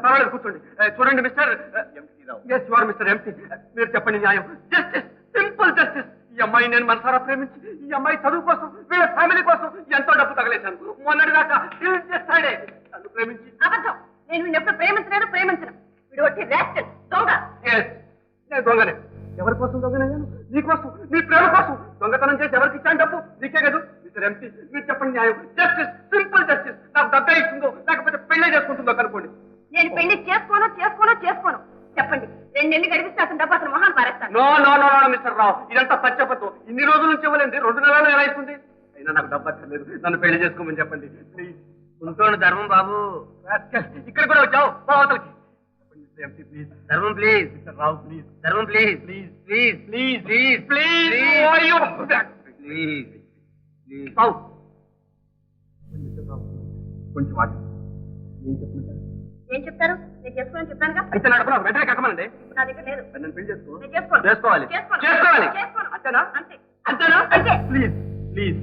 పర్వాలేదు కూర్చోండి. చూడండి mister S U R mister MP. మీరు చెప్పండి న్యాయం. Justice, simple justice. ఈ అమ్మాయి నేను మనసారా ప్రేమించి ఈ అమ్మాయి చదువు కోసం వీళ్ళ ఫ్యామిలీ కోసం ఎంతో డబ్బు తగలేశాను. మొన్నటిదాకా చేస్తాడే నన్ను ప్రేమించి. అబద్ధం. నేను వీడిని ఎప్పుడు ప్రేమించను. వీడు వచ్చి రాస్కల్, దొంగ. ఎస్, నేను దొంగనే. ఎవరి కోసం దొంగనయ్యాను? నీకోసం, నీ ప్రేమ కోసం. దొంగతనం చేసి ఎవరికి ఇచ్చాను డబ్బు? నీకే కదా మిస్టర్ ఎంపీ. మీరు చెప్పండి న్యాయం. Justice, simple justice. నాకు డబ్బే ఇస్తుందో లేకపోతే పెళ్లే చేసుకుంటుందో కనుకోండి. నేను పెళ్లి చేసుకోను. చెప్పండి. 2 నెలలు గడిపిస్తే అతను డబ్బు అతను మొహాన్ని పారేస్తాను. No no no no mister Rao, ఇదంతా పచ్చబద్దు. ఇన్ని రోజుల నుంచి ఇవ్వలేండి, 2 నెలలు ఎలా అవుతుంది? అయినా నాకు డబ్బు అక్కర్లేదు. నన్ను పెళ్లి చేసుకోమని చెప్పండి ప్లీజ్. ఉంటోండి ధర్మం బాబు. ఇక్కడ కూడా వచ్చావు బావతలకి. MP please. ధర్మం ప్లీజ్. Mister Rao please. ధర్మం please. Please please please please please please please. Rao mister Rao కొంచెం వాటి ఏం చెప్పమంటారు? ఏం చెప్తారు? నేను చేసుకోని చెప్పానుగా. అయితే నా డబ్బు నాకు వెంటనే కట్టమనండి. నా దగ్గర లేదు. నన్ను పెళ్లి చేసుకో. నేను చేసుకోను. చేసుకోవాలి. చేసుకోను. చేసుకోవాలి. చేసుకోను. అంతేనా? అంతే. అంతేనా? అంతే. Please please